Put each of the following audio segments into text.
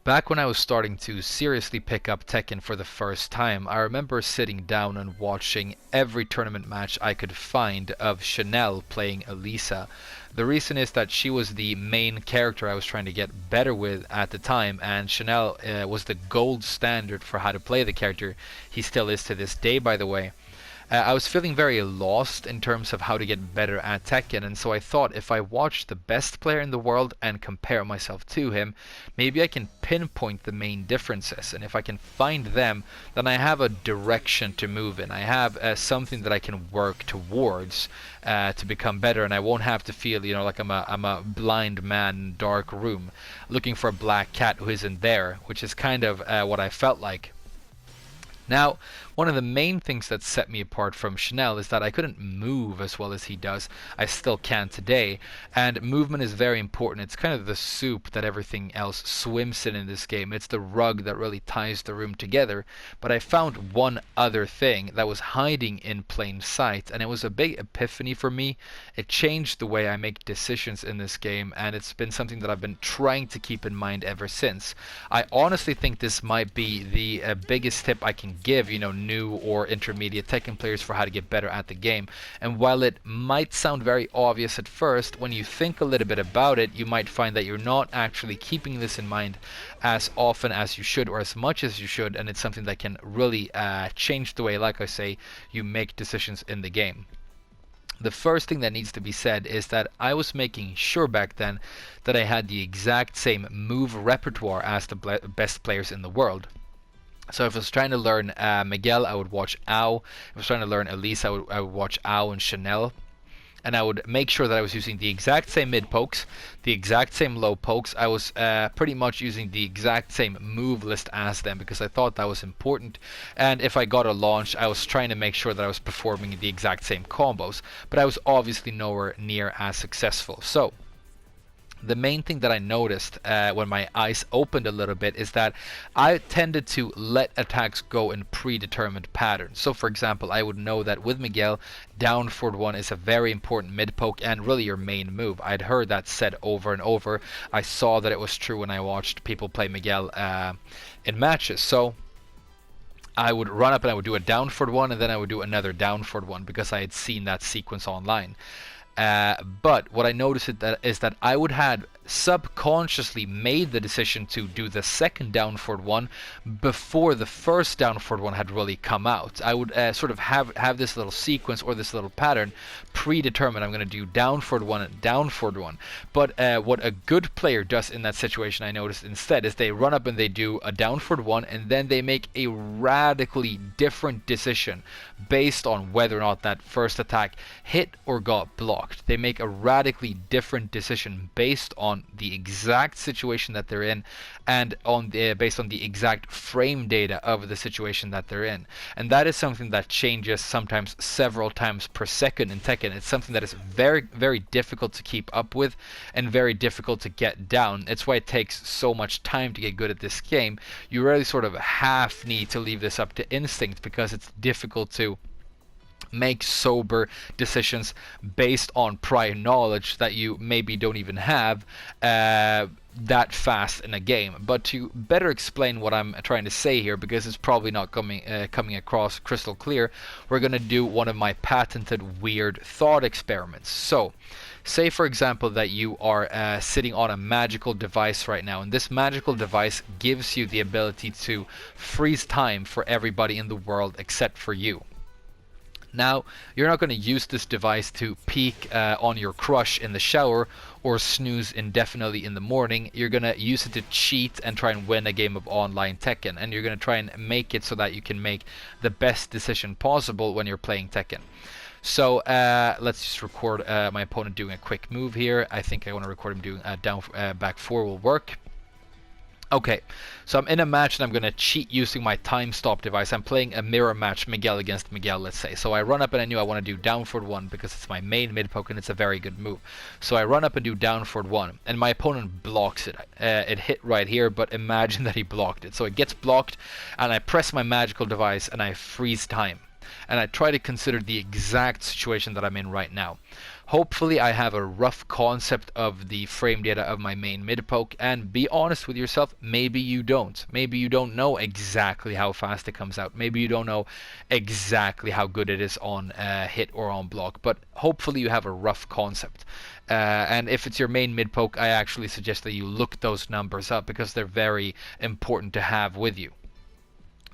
Back when I was starting to seriously pick up Tekken for the first time, I remember sitting down and watching every tournament match I could find of Chanel playing Alisa. The reason is that she was the main character I was trying to get better with at the time, and Chanel was the gold standard for how to play the character. He still is to this day, by the way. I was feeling very lost in terms of how to get better at Tekken, and so I thought if I watch the best player in the world and compare myself to him, maybe I can pinpoint the main differences, and if I can find them, then I have a direction to move in. I have something that I can work towards to become better, and I won't have to feel, like I'm a blind man in a dark room looking for a black cat who isn't there, which is kind of what I felt like. Now, one of the main things that set me apart from Chanel is that I couldn't move as well as he does. I still can today, and movement is very important. It's kind of the soup that everything else swims in this game. It's the rug that really ties the room together. But I found one other thing that was hiding in plain sight, and it was a big epiphany for me. It changed the way I make decisions in this game, and it's been something that I've been trying to keep in mind ever since. I honestly think this might be the biggest tip I can give, new or intermediate Tekken players for how to get better at the game. And while it might sound very obvious at first, when you think a little bit about it, you might find that you're not actually keeping this in mind as often as you should or as much as you should, and it's something that can really change the way, like I say, you make decisions in the game. The first thing that needs to be said is that I was making sure back then that I had the exact same move repertoire as the best players in the world. So if I was trying to learn Miguel, I would watch Ao. If I was trying to learn Elise, I would watch Ao and Chanel. And I would make sure that I was using the exact same mid pokes, the exact same low pokes. I was pretty much using the exact same move list as them because I thought that was important. And if I got a launch, I was trying to make sure that I was performing the exact same combos. But I was obviously nowhere near as successful. So the main thing that I noticed when my eyes opened a little bit is that I tended to let attacks go in predetermined patterns. So for example, I would know that with Miguel, down forward 1 is a very important mid poke and really your main move. I'd heard that said over and over. I saw that it was true when I watched people play Miguel in matches. So I would run up and I would do a down forward 1 and then I would do another down forward 1 because I had seen that sequence online. But what I noticed is that I would have subconsciously made the decision to do the second down forward 1 before the first down forward 1 had really come out. I would sort of have this little sequence or this little pattern predetermined. I'm going to do down forward 1 and down forward 1. But what a good player does in that situation, I noticed instead, is they run up and they do a down forward 1 and then they make a radically different decision based on whether or not that first attack hit or got blocked. They make a radically different decision based on the exact situation that they're in and based on the exact frame data of the situation that they're in. And that is something that changes sometimes several times per second in Tekken. It's something that is very, very difficult to keep up with and very difficult to get down. It's why it takes so much time to get good at this game. You really sort of half need to leave this up to instinct because it's difficult to make sober decisions based on prior knowledge that you maybe don't even have that fast in a game. But to better explain what I'm trying to say here, because it's probably not coming across crystal clear, we're going to do one of my patented weird thought experiments. So say for example that you are sitting on a magical device right now, and this magical device gives you the ability to freeze time for everybody in the world except for you. Now, you're not going to use this device to peek on your crush in the shower or snooze indefinitely in the morning. You're going to use it to cheat and try and win a game of online Tekken. And you're going to try and make it so that you can make the best decision possible when you're playing Tekken. So let's just record my opponent doing a quick move here. I think I want to record him doing a back 4 will work. Okay, so I'm in a match and I'm going to cheat using my time stop device. I'm playing a mirror match, Miguel against Miguel, let's say. So I run up and I knew I want to do down forward 1 because it's my main mid poke and it's a very good move. So I run up and do down forward 1 and my opponent blocks it. It hit right here, but imagine that he blocked it. So it gets blocked and I press my magical device and I freeze time. and I try to consider the exact situation that I'm in right now. Hopefully I have a rough concept of the frame data of my main mid poke, and be honest with yourself, maybe you don't. Maybe you don't know exactly how fast it comes out. Maybe you don't know exactly how good it is on hit or on block, but hopefully you have a rough concept. And if it's your main mid poke, I actually suggest that you look those numbers up because they're very important to have with you.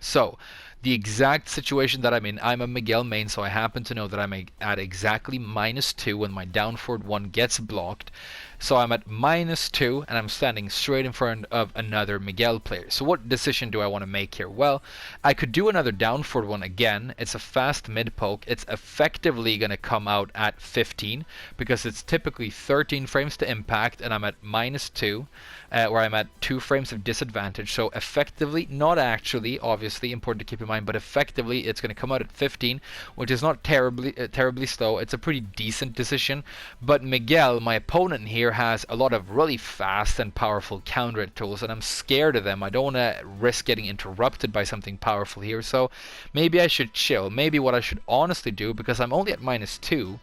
So, the exact situation that I'm in, I'm a Miguel main, so I happen to know that I'm at exactly -2 when my down forward 1 gets blocked. So I'm at -2 and I'm standing straight in front of another Miguel player. So what decision do I want to make here? Well, I could do another down forward 1 again. It's a fast mid poke. It's effectively going to come out at 15 because it's typically 13 frames to impact, and I'm at -2, where I'm at 2 frames of disadvantage. So effectively, not actually, obviously important to keep in mind, but effectively it's going to come out at 15, which is not terribly slow. It's a pretty decent decision. But Miguel, my opponent here, has a lot of really fast and powerful counter hit tools, and I'm scared of them. I don't want to risk getting interrupted by something powerful here, so maybe I should chill. Maybe what I should honestly do, because I'm only at -2,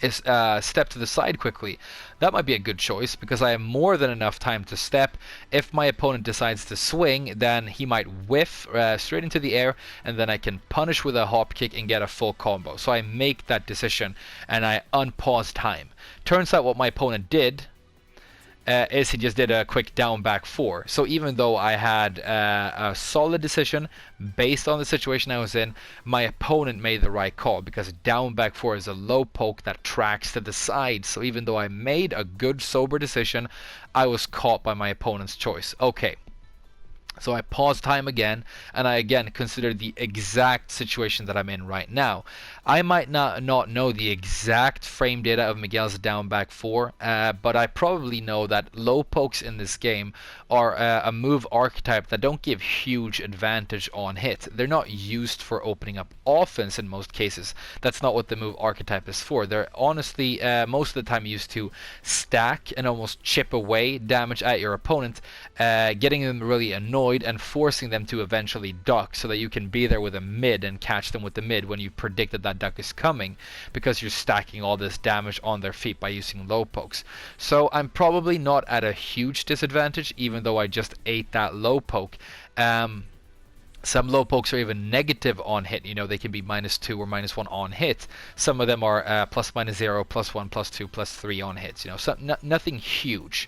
is step to the side quickly. That might be a good choice because I have more than enough time to step. If my opponent decides to swing, then he might whiff straight into the air, and then I can punish with a hop kick and get a full combo. So I make that decision and I unpause time. Turns out what my opponent did is he just did a quick down back 4. So even though I had a solid decision based on the situation I was in, my opponent made the right call because down back 4 is a low poke that tracks to the side. So even though I made a good sober decision, I was caught by my opponent's choice. Okay. So I pause time again, and I again consider the exact situation that I'm in right now. I might not know the exact frame data of Miguel's down back 4, but I probably know that low pokes in this game are a move archetype that don't give huge advantage on hit. They're not used for opening up offense in most cases. That's not what the move archetype is for. They're honestly most of the time used to stack and almost chip away damage at your opponent, getting them really annoyed and forcing them to eventually duck so that you can be there with a mid and catch them with the mid when you predict that that duck is coming, because you're stacking all this damage on their feet by using low pokes. So I'm probably not at a huge disadvantage even though I just ate that low poke. Some low pokes are even negative on hit. You know, they can be -2 or -1 on hit. Some of them are ±0, +1, +2, +3 on hits. You know, so nothing huge.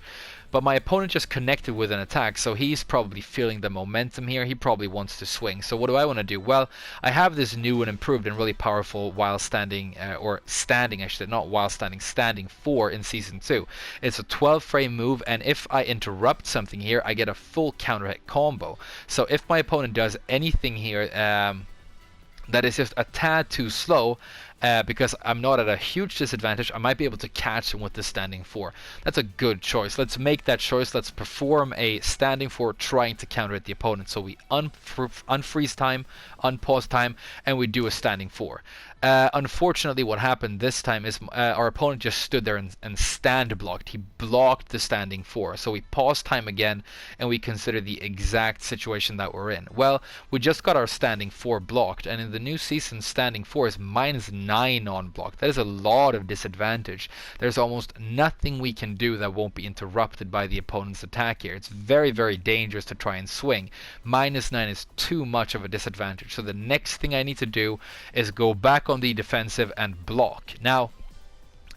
But my opponent just connected with an attack, so he's probably feeling the momentum here. He probably wants to swing. So what do I want to do? Well, I have this new and improved and really powerful while standing, or standing, I should say, not while standing, standing 4 in Season 2. It's a 12 frame move, and if I interrupt something here, I get a full counter hit combo. So if my opponent does anything here that is just a tad too slow, because I'm not at a huge disadvantage, I might be able to catch him with the standing 4. That's a good choice. Let's make that choice. Let's perform a standing 4 trying to counter the opponent. So we unfreeze time, unpause time, and we do a standing 4. Unfortunately, what happened this time is our opponent just stood there and stand blocked. He blocked the standing 4. So we pause time again, and we consider the exact situation that we're in. Well, we just got our standing 4 blocked, and in the new season, standing 4 is -9 on block. That is a lot of disadvantage. There's almost nothing we can do that won't be interrupted by the opponent's attack here. It's very, very dangerous to try and swing. -9 is too much of a disadvantage. So the next thing I need to do is go back on the defensive and block. Now,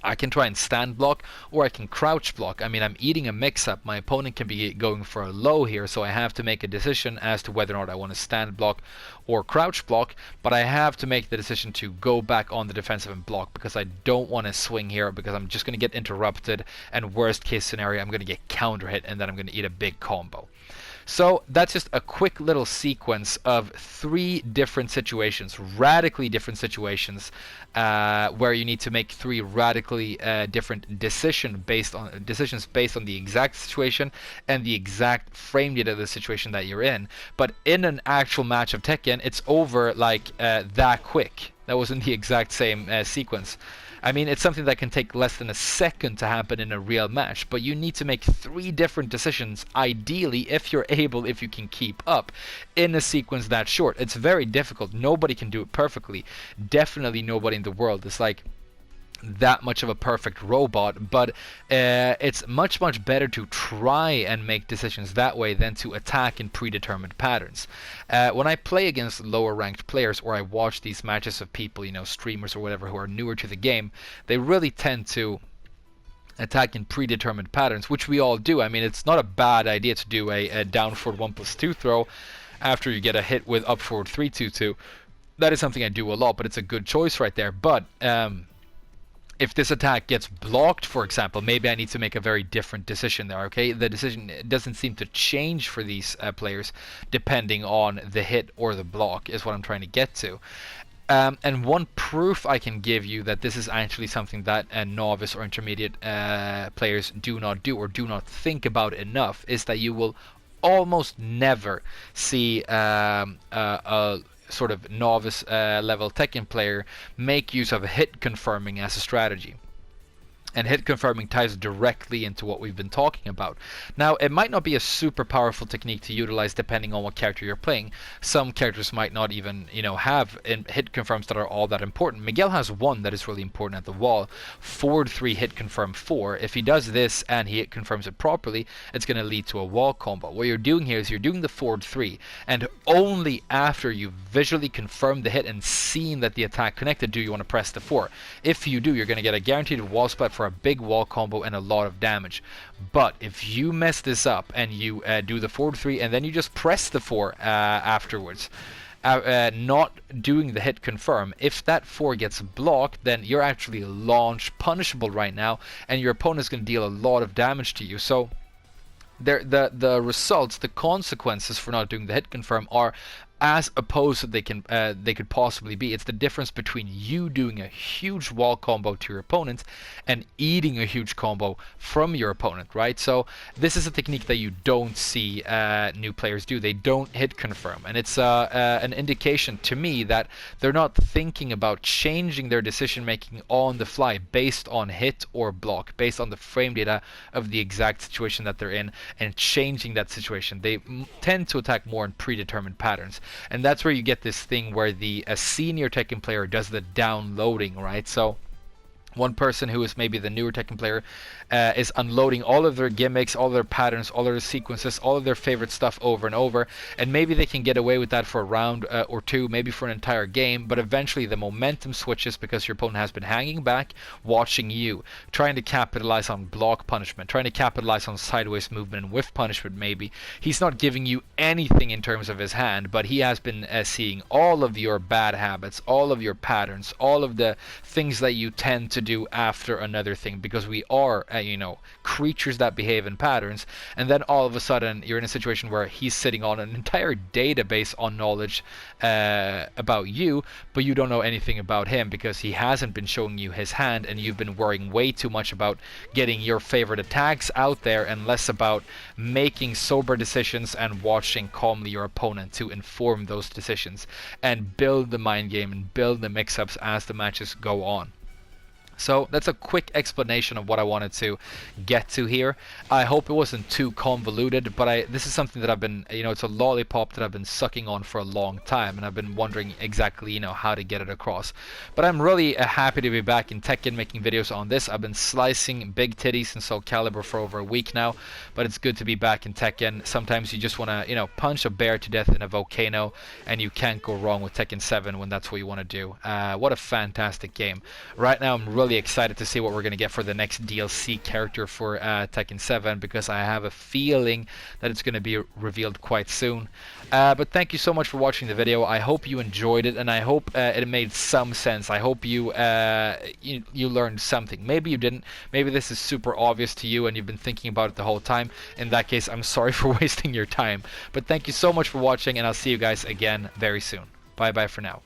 I can try and stand block, or I can crouch block. I mean, I'm eating a mix-up. My opponent can be going for a low here, so I have to make a decision as to whether or not I want to stand block or crouch block, but I have to make the decision to go back on the defensive and block because I don't want to swing here because I'm just going to get interrupted, and worst case scenario, I'm going to get counter hit, and then I'm going to eat a big combo. So that's just a quick little sequence of 3 different situations, radically different situations, where you need to make 3 radically different decisions based on the exact situation and the exact frame data of the situation that you're in. But in an actual match of Tekken, it's over like that quick. That wasn't the exact same sequence. I mean, it's something that can take less than a second to happen in a real match, but you need to make 3 different decisions, ideally, if you're able, if you can keep up, in a sequence that short. It's very difficult. Nobody can do it perfectly. Definitely nobody in the world is like that much of a perfect robot, but it's much better to try and make decisions that way than to attack in predetermined patterns. When I play against lower ranked players, or I watch these matches of people, you know, streamers or whatever, who are newer to the game, they really tend to attack in predetermined patterns, which we all do. I mean, it's not a bad idea to do a down forward 1+2 throw after you get a hit with up forward 3-2-2. That is something I do a lot, but it's a good choice right there. But if this attack gets blocked, for example, maybe I need to make a very different decision there, okay? The decision doesn't seem to change for these players depending on the hit or the block, is what I'm trying to get to. And one proof I can give you that this is actually something that novice or intermediate players do not do, or do not think about enough, is that you will almost never see a sort of novice level Tekken player make use of hit confirming as a strategy. And hit confirming ties directly into what we've been talking about. Now, it might not be a super powerful technique to utilize depending on what character you're playing. Some characters might not even, you know, have hit confirms that are all that important. Miguel has one that is really important at the wall. Forward 3 hit confirm 4. If he does this and he hit confirms it properly, it's going to lead to a wall combo. What you're doing here is you're doing the forward 3, and only after you visually confirm the hit and seen that the attack connected do you want to press the 4. If you do, you're going to get a guaranteed wall split for a big wall combo and a lot of damage. But if you mess this up and you do the forward 3 and then you just press the 4 afterwards, not doing the hit confirm, if that 4 gets blocked, then you're actually launch punishable right now, and your opponent is going to deal a lot of damage to you. So the results, the consequences for not doing the hit confirm are as opposed as they could possibly be. It's the difference between you doing a huge wall combo to your opponent and eating a huge combo from your opponent, right? So this is a technique that you don't see new players do. They don't hit confirm, and it's an indication to me that they're not thinking about changing their decision making on the fly based on hit or block, based on the frame data of the exact situation that they're in, and changing that situation. They tend to attack more in predetermined patterns. And that's where you get this thing where a senior Tekken player does the downloading, right? So one person who is maybe the newer Tekken player is unloading all of their gimmicks, all their patterns, all their sequences, all of their favorite stuff over and over, and maybe they can get away with that for a round or two, maybe for an entire game, but eventually the momentum switches because your opponent has been hanging back, watching you, trying to capitalize on block punishment, trying to capitalize on sideways movement and whiff punishment maybe. He's not giving you anything in terms of his hand, but he has been seeing all of your bad habits, all of your patterns, all of the things that you tend to do after another thing, because we are creatures that behave in patterns. And then all of a sudden you're in a situation where he's sitting on an entire database on knowledge about you, but you don't know anything about him because he hasn't been showing you his hand, and you've been worrying way too much about getting your favorite attacks out there and less about making sober decisions and watching calmly your opponent to inform those decisions and build the mind game and build the mix-ups as the matches go on. So that's a quick explanation of what I wanted to get to here. I hope it wasn't too convoluted, but this is something that I've been, it's a lollipop that I've been sucking on for a long time, and I've been wondering exactly, how to get it across. But I'm really happy to be back in Tekken making videos on this. I've been slicing big titties in Soul Calibur for over a week now, but it's good to be back in Tekken. Sometimes you just want to, punch a bear to death in a volcano, and you can't go wrong with Tekken 7 when that's what you want to do. What a fantastic game. Right now I'm really excited to see what we're going to get for the next DLC character for Tekken 7, because I have a feeling that it's going to be revealed quite soon. But thank you so much for watching the video. I hope you enjoyed it, and I hope it made some sense. I hope you learned something. Maybe you didn't. Maybe this is super obvious to you and you've been thinking about it the whole time. In that case, I'm sorry for wasting your time. But thank you so much for watching, and I'll see you guys again very soon. Bye bye for now.